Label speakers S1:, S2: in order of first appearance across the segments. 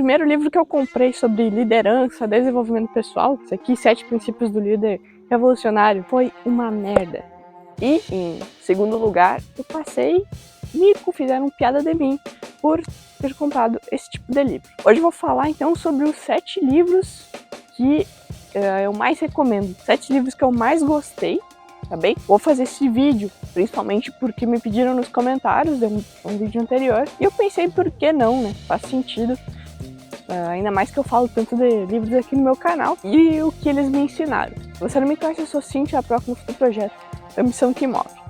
S1: primeiro livro que eu comprei sobre liderança, desenvolvimento pessoal, esse aqui, 7 Princípios do Líder Revolucionário, foi uma merda. E, em segundo lugar, eu passei mico, fizeram piada de mim por ter comprado esse tipo de livro. Hoje eu vou falar então sobre os 7 livros que eu mais recomendo, 7 livros que eu mais gostei, tá bem? Vou fazer esse vídeo, principalmente porque me pediram nos comentários de um vídeo anterior, e eu pensei, por que não, né? Faz sentido, ainda mais que eu falo tanto de livros aqui no meu canal, e o que eles me ensinaram. Se você não me conhece, eu sou Cíntia, a próxima do projeto, a missão que move.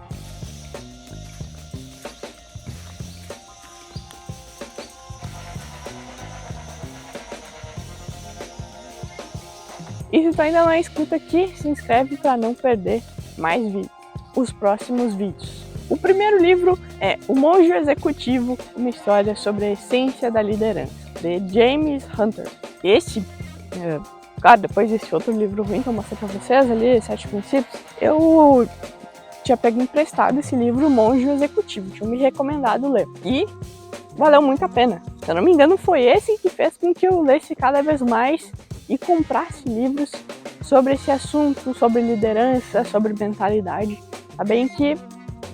S1: E se tu ainda não é inscrito aqui, se inscreve para não perder mais vídeos, os próximos vídeos. O primeiro livro é O Monge Executivo, uma história sobre a essência da liderança, de James Hunter. Esse, claro, depois desse outro livro ruim que eu mostrei para vocês ali, 7 Princípios, eu tinha pego emprestado esse livro, O Monge Executivo, tinha me recomendado ler. E valeu muito a pena. Se eu não me engano, foi esse que fez com que eu lesse cada vez mais e comprasse livros sobre esse assunto, sobre liderança, sobre mentalidade. Tá bem que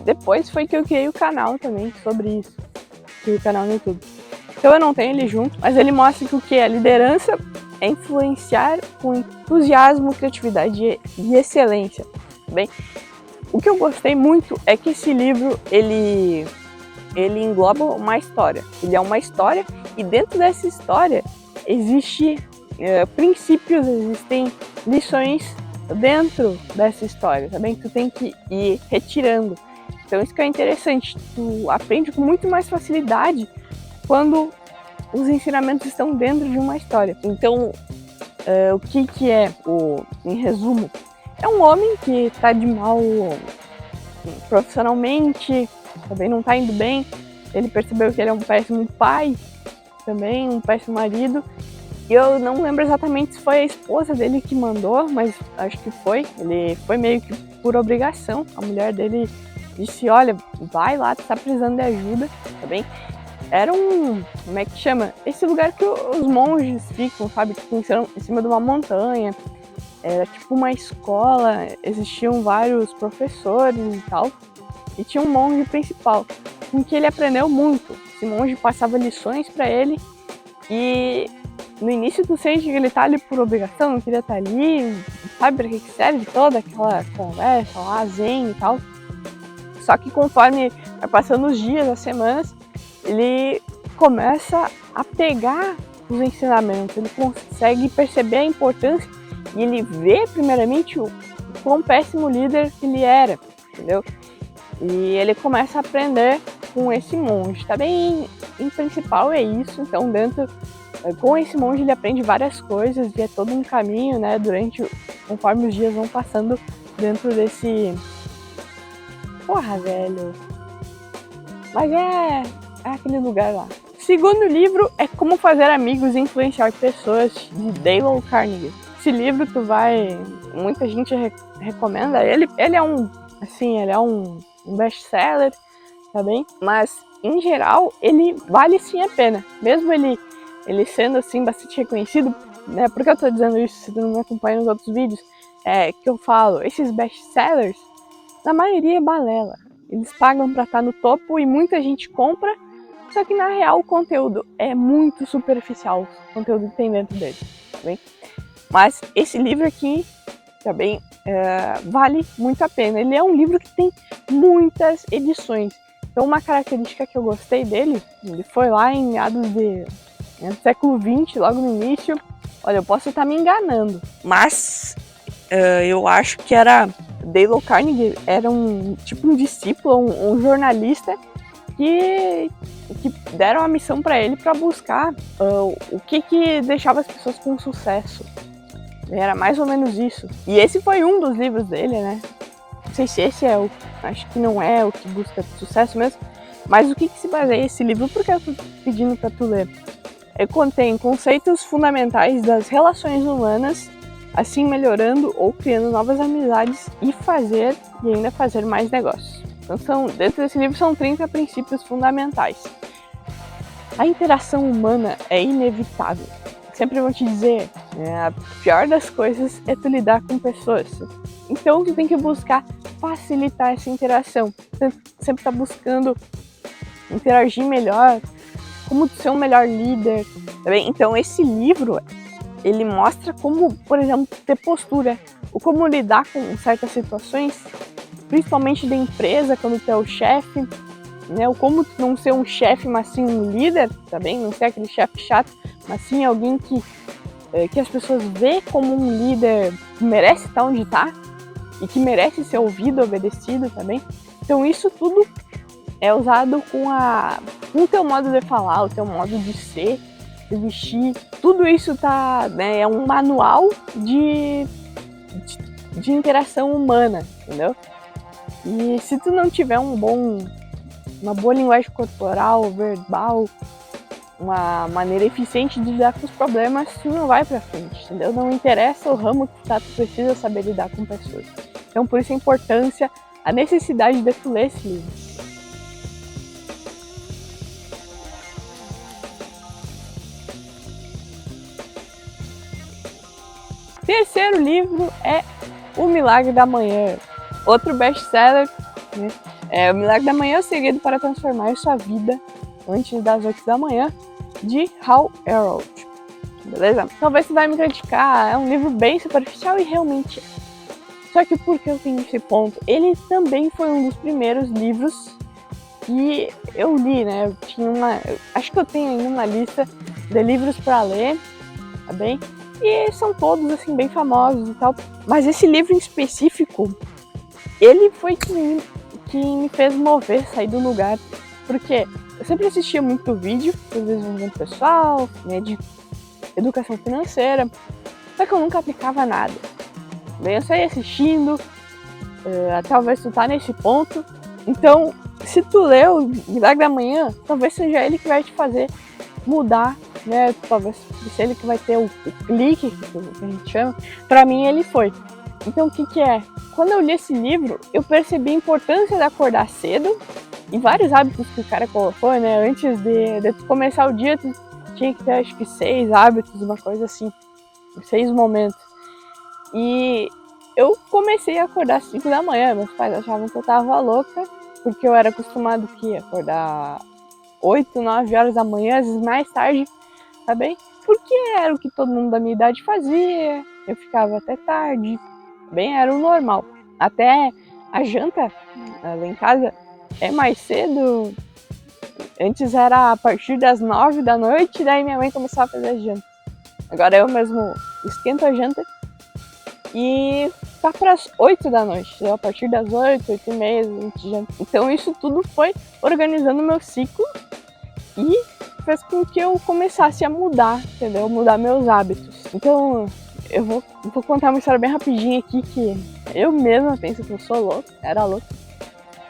S1: depois foi que eu criei o canal também sobre isso, criei o canal no YouTube. Então eu não tenho ele junto, mas ele mostra que o que é liderança é influenciar com entusiasmo, criatividade e excelência. Tá bem? O que eu gostei muito é que esse livro, ele engloba uma história. Ele é uma história e dentro dessa história existe princípios, existem lições dentro dessa história, também que tu tem que ir retirando. Então isso que é interessante, tu aprende com muito mais facilidade quando os ensinamentos estão dentro de uma história. Então, o que é, em resumo, é um homem que está de mal profissionalmente, também não está indo bem, ele percebeu que ele é um péssimo pai, também um péssimo marido. E eu não lembro exatamente se foi a esposa dele que mandou, mas acho que foi. Ele foi meio que por obrigação. A mulher dele disse, olha, vai lá, tu tá precisando de ajuda, tá bem? Era como é que chama? Esse lugar que os monges ficam, sabe? Tipo, em cima de uma montanha. Era tipo uma escola, existiam vários professores e tal. E tinha um monge principal, com que ele aprendeu muito. Esse monge passava lições pra ele e... no início tu sente que ele tá ali por obrigação, não queria estar ali, sabe pra que serve toda aquela conversa lá, zen e tal. Só que conforme vai passando os dias, as semanas, ele começa a pegar os ensinamentos, ele consegue perceber a importância e ele vê primeiramente o quão péssimo líder ele era, entendeu? E ele começa a aprender com esse monge, tá bem? Em principal é isso, então com esse monge ele aprende várias coisas e é todo um caminho, né, conforme os dias vão passando dentro desse... Porra, velho. Mas é aquele lugar lá. O segundo livro é Como Fazer Amigos e Influenciar Pessoas, de Dale Carnegie. Esse livro muita gente recomenda ele. Ele é um best-seller, tá bem? Mas, em geral, ele vale sim a pena. Mesmo ele sendo assim bastante reconhecido, né? Por que eu tô dizendo isso se tu não me acompanha nos outros vídeos? Que eu falo, esses best-sellers, na maioria é balela. Eles pagam pra estar no topo e muita gente compra, só que na real o conteúdo é muito superficial, o conteúdo que tem dentro dele, tá bem? Mas esse livro aqui, tá bem, vale muito a pena. Ele é um livro que tem muitas edições. Então uma característica que eu gostei dele, ele foi lá em meados do século XX, logo no início. Olha, eu posso estar me enganando, mas eu acho que era Dale Carnegie, era um discípulo, um jornalista que deram a missão para ele para buscar o que deixava as pessoas com sucesso. Era mais ou menos isso. E esse foi um dos livros dele, né? Não sei se esse acho que não é o que busca sucesso mesmo, mas o que se baseia esse livro? Por que eu tô pedindo para tu ler? Ele contém conceitos fundamentais das relações humanas, assim melhorando ou criando novas amizades e ainda fazer mais negócios. Então dentro desse livro são 30 princípios fundamentais. A interação humana é inevitável. Sempre vão te dizer, a pior das coisas é tu lidar com pessoas. Então tu tem que buscar facilitar essa interação. Sempre tá buscando interagir melhor, como ser um melhor líder. Tá bem? Então esse livro, ele mostra como, por exemplo, ter postura, ou como lidar com certas situações, principalmente da empresa, quando tu é o chefe, né? Ou como tu não ser um chefe, mas sim um líder, tá bem? Não ser aquele chefe chato, mas sim alguém que as pessoas vê como um líder que merece estar onde está e que merece ser ouvido, obedecido também. Então isso tudo é usado com o teu modo de falar, o teu modo de ser, de vestir. Tudo isso tá, né, é um manual de interação humana, entendeu? E se tu não tiver uma boa linguagem corporal, verbal, uma maneira eficiente de lidar com os problemas, tu não vai pra frente, entendeu? Não interessa o ramo que tu precisa saber lidar com pessoas. Então por isso a importância, a necessidade de tu ler esse livro. Terceiro livro é O Milagre da Manhã, outro best-seller, né? O Milagre da Manhã é o segredo para transformar sua vida antes das 8 da manhã, de Hal Elrod. Beleza? Talvez você vai me criticar, é um livro bem superficial e realmente é. Só que por que eu tenho esse ponto? Ele também foi um dos primeiros livros que eu li, né? Acho que eu tenho ainda uma lista de livros para ler, tá bem? E são todos, assim, bem famosos e tal. Mas esse livro em específico, ele foi que me fez mover, sair do lugar. Porque eu sempre assistia muito vídeo, de desenvolvimento pessoal, né, de educação financeira, só que eu nunca aplicava nada. Bem, eu saí assistindo, talvez tu tá nesse ponto. Então, se tu lê o Milagre da Manhã, talvez seja ele que vai te fazer mudar, né? Talvez seja ele que vai ter o clique, que a gente chama. Pra mim, ele foi. Então, o que é? Quando eu li esse livro, eu percebi a importância de acordar cedo e vários hábitos que o cara colocou, né? Antes de tu começar o dia, tu tinha que ter, acho que 6 hábitos, uma coisa assim. 6 momentos. E eu comecei a acordar às 5 da manhã. Meus pais achavam que eu tava louca, porque eu era acostumado a acordar 8, 9 horas da manhã, às vezes mais tarde, tá bem? Porque era o que todo mundo da minha idade fazia. Eu ficava até tarde. Bem, era o normal. Até a janta lá em casa é mais cedo. Antes era a partir das 9 da noite, daí minha mãe começou a fazer a janta. Agora eu mesmo esquento a janta e tá para as 8 da noite. Então, a partir das 8, 8 e meia, a gente janta. Então isso tudo foi organizando o meu ciclo e fez com que eu começasse a mudar, entendeu? Mudar meus hábitos. Então eu vou contar uma história bem rapidinha aqui, que eu mesma penso que eu sou louca, era louca.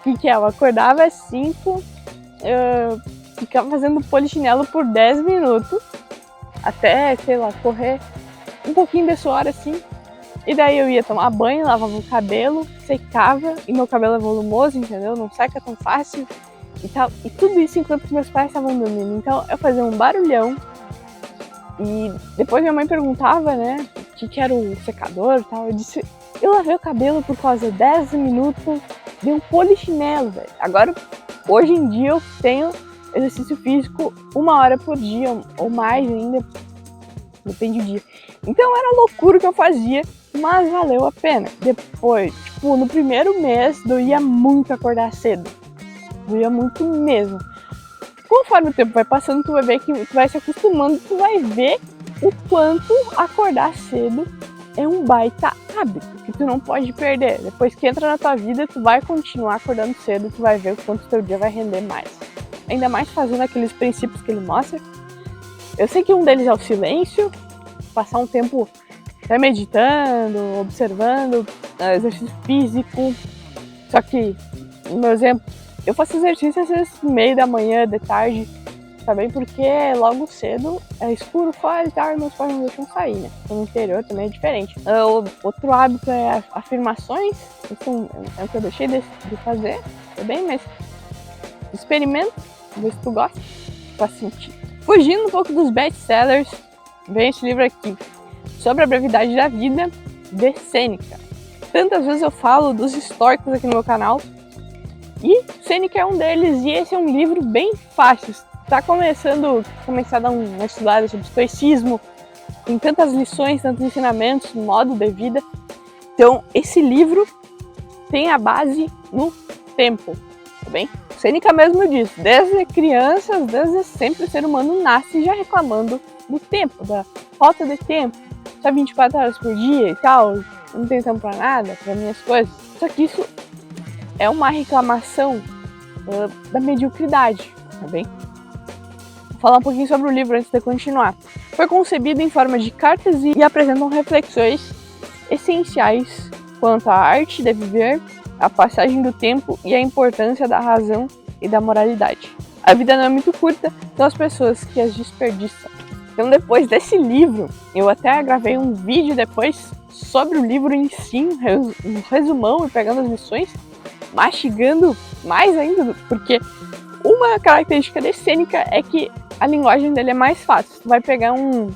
S1: Que eu acordava às 5, eu ficava fazendo polichinelo por 10 minutos, até, sei lá, correr um pouquinho de suor assim. E daí eu ia tomar banho, lavava o cabelo, secava, e meu cabelo é volumoso, entendeu? Não seca tão fácil e tal. E tudo isso enquanto meus pais estavam dormindo. Então eu fazia um barulhão. E depois minha mãe perguntava, né, o que era o secador e tal. Eu disse, eu lavei o cabelo por causa de 10 minutos de um polichinelo, velho. Agora, hoje em dia eu tenho exercício físico 1 hora por dia, ou mais ainda, depende do dia. Então era loucura que eu fazia, mas valeu a pena. Depois, tipo, no primeiro mês, doía muito acordar cedo. Doía muito mesmo. Conforme o tempo vai passando, tu vai ver que tu vai se acostumando, tu vai ver o quanto acordar cedo é um baita hábito, que tu não pode perder. Depois que entra na tua vida, tu vai continuar acordando cedo, tu vai ver o quanto teu dia vai render mais. Ainda mais fazendo aqueles princípios que ele mostra. Eu sei que um deles é o silêncio, passar um tempo até meditando, observando, exercício físico. Só que, no meu exemplo, eu faço exercício às vezes no meio da manhã, de tarde, também porque logo cedo é escuro fora e tal, meus pais não deixam sair, né? No interior também é diferente. Outro hábito é afirmações, isso é o que eu deixei de fazer, também, mas experimenta, vê se tu gosta. faz sentido. Fugindo um pouco dos best-sellers, vem esse livro aqui, Sobre a Brevidade da Vida, de Sêneca. Tantas vezes eu falo dos históricos aqui no meu canal, e Sêneca é um deles, e esse é um livro bem fácil. Está começando a dar uma estudada sobre estoicismo, tem tantas lições, tantos ensinamentos, modo de vida. Então, esse livro tem a base no tempo, tá bem? Sêneca mesmo diz, desde crianças, desde sempre o ser humano nasce já reclamando do tempo, da falta de tempo. Só 24 horas por dia e tal, não tenho tempo pra nada, pra minhas coisas. Só que isso é uma reclamação da mediocridade, tá bem? Vou falar um pouquinho sobre o livro antes de continuar. Foi concebido em forma de cartas e apresentam reflexões essenciais quanto à arte de viver, a passagem do tempo e a importância da razão e da moralidade. A vida não é muito curta, são as pessoas que as desperdiçam. Então, depois desse livro, eu até gravei um vídeo depois sobre o livro em si, um resumão e pegando as lições, mastigando mais ainda, porque uma característica de Sêneca é que a linguagem dele é mais fácil. Tu vai pegar um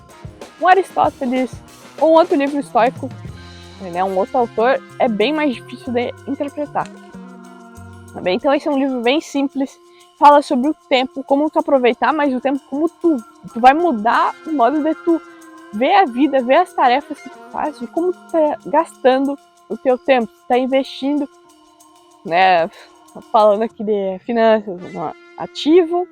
S1: Aristóteles ou um outro livro estoico, né, um outro autor, é bem mais difícil de interpretar. Tá bem? Então esse é um livro bem simples, fala sobre o tempo, como tu aproveitar mais o tempo, como tu vai mudar o modo de tu ver a vida, ver as tarefas que tu faz, e como tu tá gastando o teu tempo, tu tá investindo, né, falando aqui de finanças, um ativo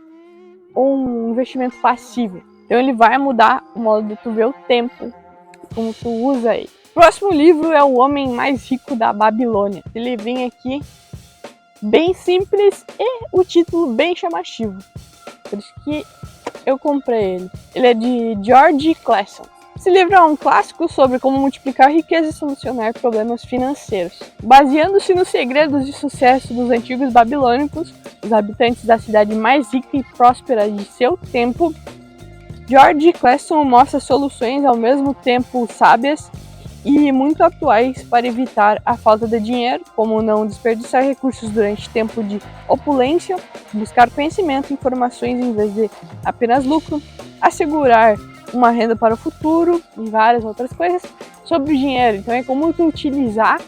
S1: ou um investimento passivo. Então ele vai mudar o modo de tu ver o tempo, como tu usa ele. O próximo livro é O Homem Mais Rico da Babilônia. Esse livrinho aqui, bem simples e o título bem chamativo. Por isso que eu comprei ele. Ele é de George Clason. Esse livro é um clássico sobre como multiplicar riqueza e solucionar problemas financeiros. Baseando-se nos segredos de sucesso dos antigos babilônicos, os habitantes da cidade mais rica e próspera de seu tempo, George Clason mostra soluções ao mesmo tempo sábias e muito atuais para evitar a falta de dinheiro, como não desperdiçar recursos durante tempo de opulência, buscar conhecimento e informações em vez de apenas lucro, assegurar uma renda para o futuro e várias outras coisas sobre o dinheiro. Então é como tu utilizar,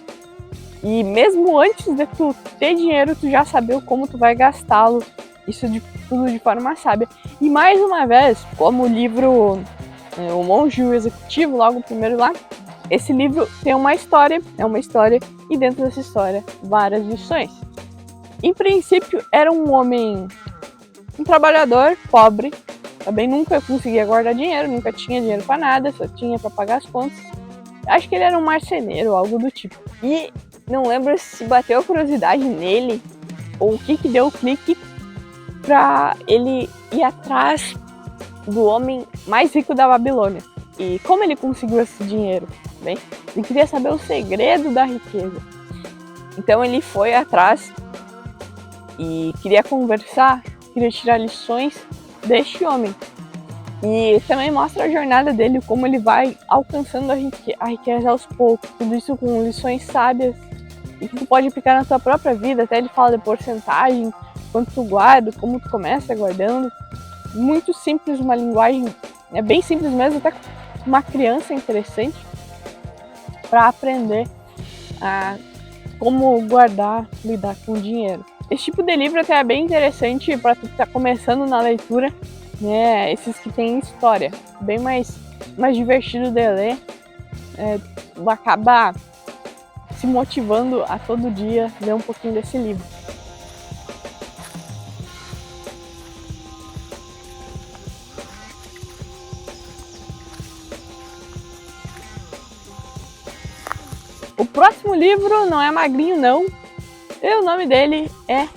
S1: e mesmo antes de tu ter dinheiro, tu já saber como tu vai gastá-lo, isso tudo de forma sábia. E mais uma vez, como o livro O Monge e o Executivo, logo primeiro lá, esse livro tem uma história, e dentro dessa história, várias lições. Em princípio, era um homem, um trabalhador pobre, também nunca conseguia guardar dinheiro, nunca tinha dinheiro para nada, só tinha para pagar as contas. Acho que ele era um marceneiro, algo do tipo. E não lembro se bateu a curiosidade nele, ou o que deu o clique para ele ir atrás do homem mais rico da Babilônia. E como ele conseguiu esse dinheiro? Bem, ele queria saber o segredo da riqueza. Então ele foi atrás e queria conversar, queria tirar lições deste homem. E também mostra a jornada dele, como ele vai alcançando a riqueza aos poucos. Tudo isso com lições sábias e que tu pode aplicar na tua própria vida. Até ele fala de porcentagem, quanto tu guarda, como tu começa guardando. Muito simples, uma linguagem bem simples mesmo, até uma criança interessante para aprender a como guardar, lidar com o dinheiro. Esse tipo de livro até é bem interessante para tu que tá começando na leitura, né? Esses que tem história, bem mais divertido de ler, acaba se motivando a todo dia ler um pouquinho desse livro. O próximo livro não é magrinho não, e o nome dele é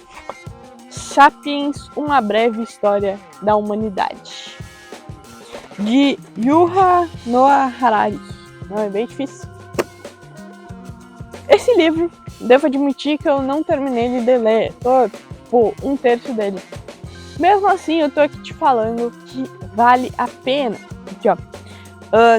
S1: Sapiens, Uma Breve História da Humanidade, de Yuval Noah Harari. Não é bem difícil. Esse livro, devo admitir que eu não terminei de ler, tô por 1/3 dele. Mesmo assim, eu tô aqui te falando que vale a pena. Aqui, ó.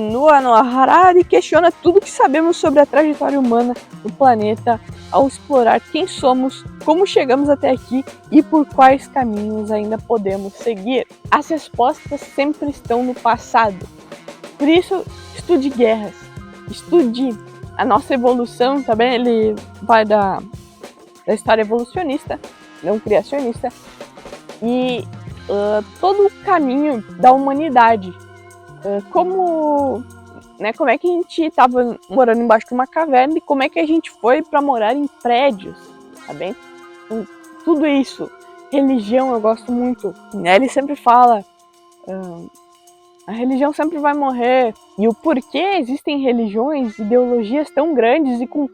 S1: Noah Harari questiona tudo que sabemos sobre a trajetória humana do planeta ao explorar quem somos, como chegamos até aqui e por quais caminhos ainda podemos seguir. As respostas sempre estão no passado. Por isso, estude guerras, estude a nossa evolução, tá bem? Ele vai da história evolucionista, não criacionista, e todo o caminho da humanidade. Como é que a gente estava morando embaixo de uma caverna e como é que a gente foi para morar em prédios, tá bem? Então, tudo isso. Religião eu gosto muito. Ele sempre fala, a religião sempre vai morrer. E o porquê existem religiões, ideologias tão grandes e como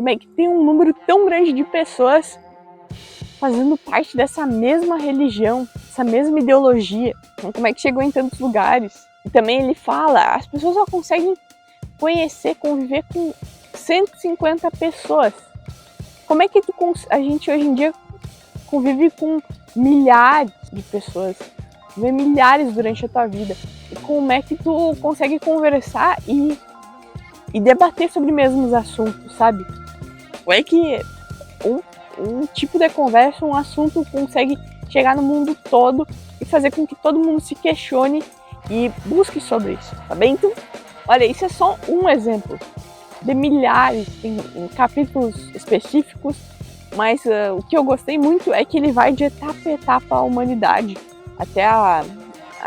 S1: é que tem um número tão grande de pessoas fazendo parte dessa mesma religião, essa mesma ideologia. Então, como é que chegou em tantos lugares? E também ele fala, as pessoas só conseguem conviver com 150 pessoas. Como é que a gente hoje em dia convive com milhares de pessoas? Vê milhares durante a tua vida. E como é que tu consegue conversar e debater sobre os mesmos assuntos, sabe? Como é que um tipo de conversa, um assunto consegue chegar no mundo todo e fazer com que todo mundo se questione e busque sobre isso, tá bem? Então, olha, isso é só um exemplo de milhares, em capítulos específicos, mas o que eu gostei muito é que ele vai de etapa a etapa a humanidade, até a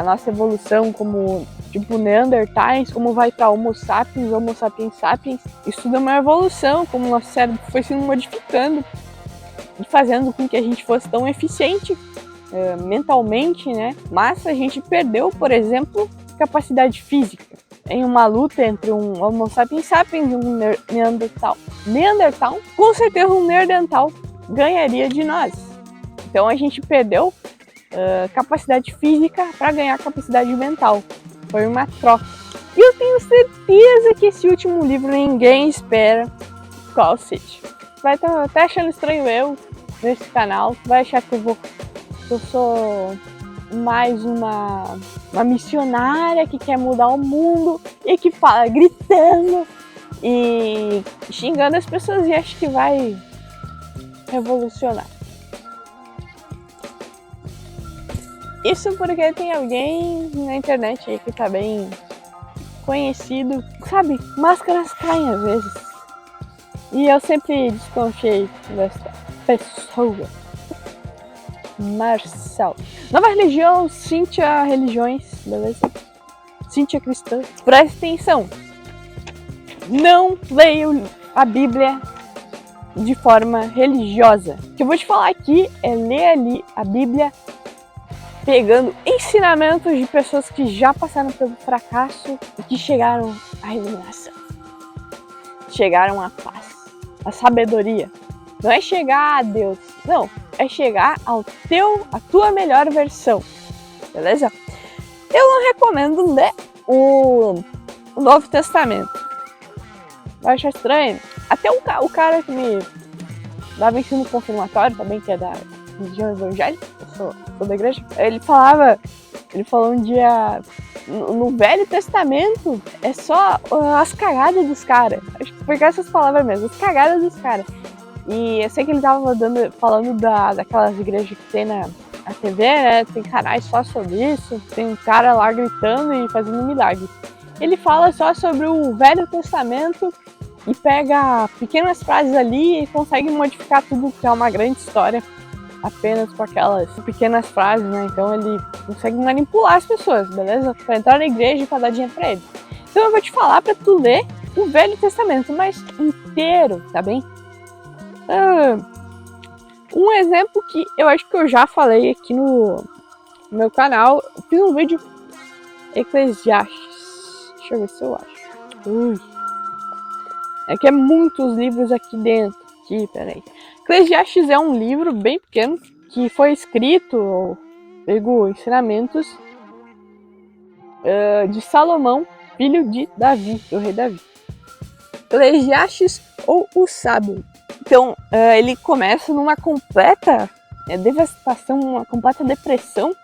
S1: nossa evolução como tipo Neandertais, como vai para Homo sapiens, Homo sapiens sapiens. Isso tudo é uma evolução, como o nosso cérebro foi se modificando e fazendo com que a gente fosse tão eficiente mentalmente, né? Mas a gente perdeu, por exemplo, capacidade física em uma luta entre um Homo sapiens sapiens e um Neandertal. Com certeza um Neandertal ganharia de nós. Então a gente perdeu capacidade física para ganhar capacidade mental. Foi uma troca. E eu tenho certeza que esse último livro ninguém espera qual seja. Vai estar até achando estranho eu nesse canal, vai achar que eu sou mais uma missionária que quer mudar o mundo e que fala gritando e xingando as pessoas e acha que vai revolucionar. Isso porque tem alguém na internet aí que tá bem conhecido, sabe? Máscaras caem às vezes. E eu sempre desconfiei dessa pessoa. Marçal. Nova religião, Cíntia Religiões, beleza? Cíntia Cristã. Presta atenção. Não leio a Bíblia de forma religiosa. O que eu vou te falar aqui é ler ali a Bíblia pegando ensinamentos de pessoas que já passaram pelo fracasso e que chegaram à iluminação. Chegaram à paz. A sabedoria. Não é chegar a Deus, não, é chegar a tua melhor versão, beleza? Eu não recomendo ler o Novo Testamento. Vai achar estranho. Até o cara que me dava ensino confirmatório também, que é da religião evangélica, eu sou da igreja, ele falou um dia, no Velho Testamento é só as cagadas dos caras. Acho que foi com essas palavras mesmo, as cagadas dos caras. E eu sei que ele tava falando daquelas igrejas que tem na TV, né? Tem canais só sobre isso, tem um cara lá gritando e fazendo milagre. Ele fala só sobre o Velho Testamento e pega pequenas frases ali e consegue modificar tudo que é uma grande história apenas com aquelas pequenas frases, né? Então ele consegue manipular as pessoas, beleza? Pra entrar na igreja e pra dar dinheiro pra ele. Então eu vou te falar pra tu ler o Velho Testamento, mas inteiro, tá bem? Um exemplo que eu acho que eu já falei aqui no meu canal, eu fiz um vídeo Eclesiastes. Deixa eu ver se eu acho. É que é muitos livros aqui dentro. Peraí. Eclesiastes é um livro bem pequeno que foi escrito, pegou ensinamentos de Salomão, filho de Davi, do rei Davi. Eclesiastes ou o sábio. Então, ele começa numa completa devastação, uma completa depressão,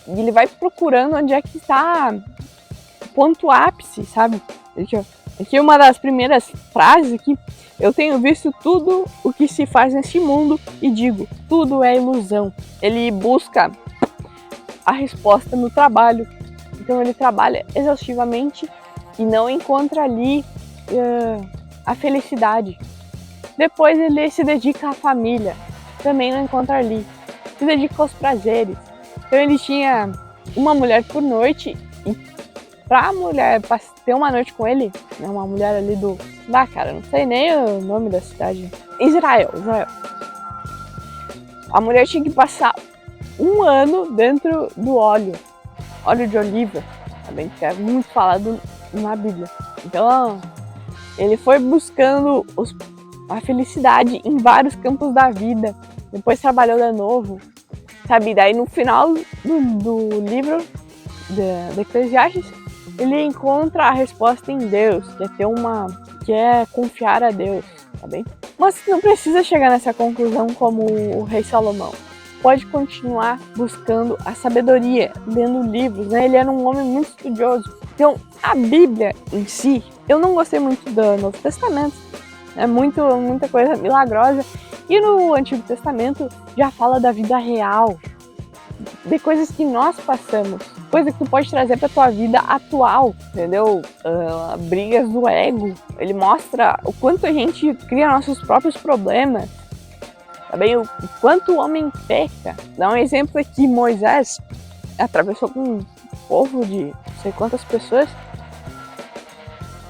S1: e ele vai procurando onde é que está ponto ápice, sabe? Aqui uma das primeiras frases aqui. Eu tenho visto tudo o que se faz neste mundo e digo, tudo é ilusão. Ele busca a resposta no trabalho. Então ele trabalha exaustivamente e não encontra ali a felicidade. Depois ele se dedica à família. Também não encontra ali. Se dedica aos prazeres. Então ele tinha uma mulher por noite e pra mulher ter uma noite com ele, né, uma mulher ali cara, não sei nem o nome da cidade. Israel. A mulher tinha que passar 1 ano dentro do óleo de oliva, também que é muito falado na Bíblia. Então, ele foi buscando a felicidade em vários campos da vida. Depois trabalhou de novo, sabe? Daí no final do livro de Eclesiastes, ele encontra a resposta em Deus, que é confiar a Deus, tá bem? Mas não precisa chegar nessa conclusão como o rei Salomão. Pode continuar buscando a sabedoria, lendo livros, né? Ele era um homem muito estudioso. Então, a Bíblia em si, eu não gostei muito do Novo Testamento, é muita coisa milagrosa. E no Antigo Testamento já fala da vida real, de coisas que nós passamos, coisa que tu pode trazer pra tua vida atual, entendeu? Brigas do ego. Ele mostra o quanto a gente cria nossos próprios problemas, tá bem? O quanto o homem peca. Dá um exemplo aqui, Moisés atravessou com um povo de não sei quantas pessoas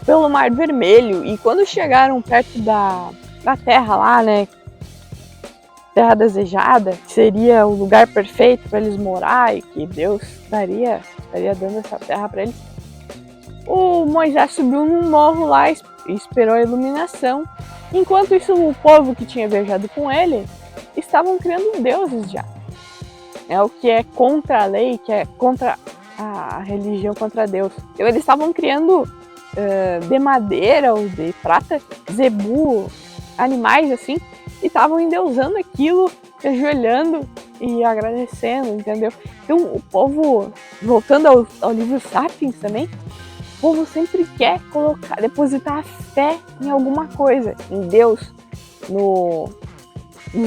S1: pelo Mar Vermelho, e quando chegaram perto da terra lá, né, terra desejada, que seria o lugar perfeito para eles morar e que Deus estaria dando essa terra para eles, o Moisés subiu num morro lá e esperou a iluminação. Enquanto isso, o povo que tinha viajado com ele estavam criando deuses já. É o que é contra a lei, que é contra a religião, contra Deus. Então eles estavam criando de madeira ou de prata, zebu, animais assim, e estavam endeusando aquilo, ajoelhando e agradecendo, entendeu? Então o povo, voltando ao livro Sapiens também, o povo sempre quer depositar a fé em alguma coisa, em Deus, no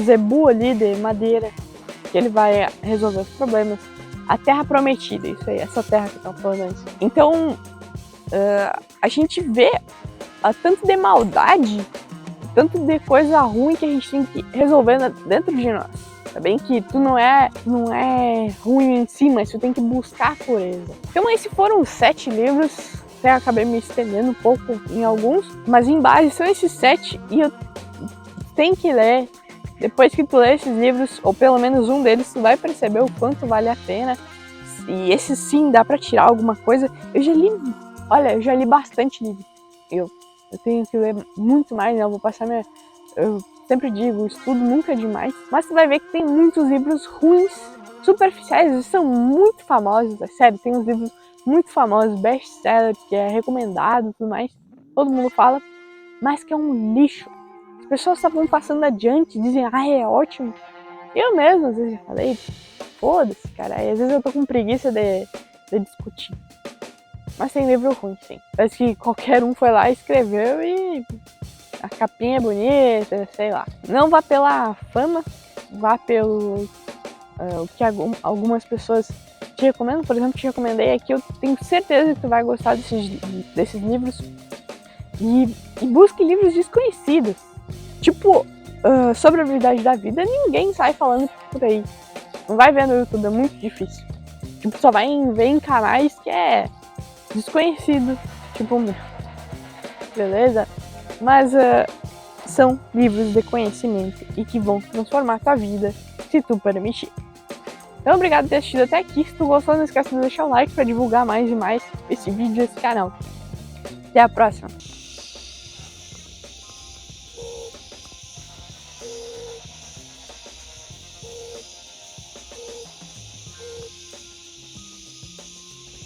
S1: zebu ali de madeira, que ele vai resolver os problemas. A terra prometida, isso aí, essa terra que eu tava falando antes. Então, a gente vê tanto de maldade, tanto de coisa ruim que a gente tem que resolver dentro de nós. Tá bem que tu não é ruim em si, mas tu tem que buscar a pureza. Então esses foram os 7 livros. Até acabei me estendendo um pouco em alguns, mas em base são esses 7 e eu tenho que ler. Depois que tu ler esses livros, ou pelo menos um deles, tu vai perceber o quanto vale a pena. E esse sim dá pra tirar alguma coisa. Eu já li bastante livro. Eu tenho que ler muito mais, né? Eu sempre digo, estudo nunca é demais. Mas você vai ver que tem muitos livros ruins, superficiais, eles são muito famosos, é sério. Tem uns livros muito famosos, best-seller, que é recomendado e tudo mais. Todo mundo fala, mas que é um lixo. As pessoas estavam passando adiante, dizem, é ótimo. Eu mesmo, às vezes, já falei, foda-se, cara. E às vezes eu tô com preguiça de discutir. Mas tem livro ruim, sim. Parece que qualquer um foi lá e escreveu e a capinha é bonita, sei lá. Não vá pela fama, vá pelo o que algumas pessoas te recomendam. Por exemplo, te recomendei aqui, eu tenho certeza que tu vai gostar desses livros. E busque livros desconhecidos. Tipo, sobre a habilidade da vida, ninguém sai falando por aí. Não vai ver no YouTube, é muito difícil. Tipo, só vai ver em canais que é desconhecido, tipo o meu. Beleza? Mas são livros de conhecimento e que vão transformar a tua vida, se tu permitir. Então, obrigado por ter assistido até aqui. Se tu gostou, não esquece de deixar o like para divulgar mais e mais esse vídeo e esse canal. Até a próxima!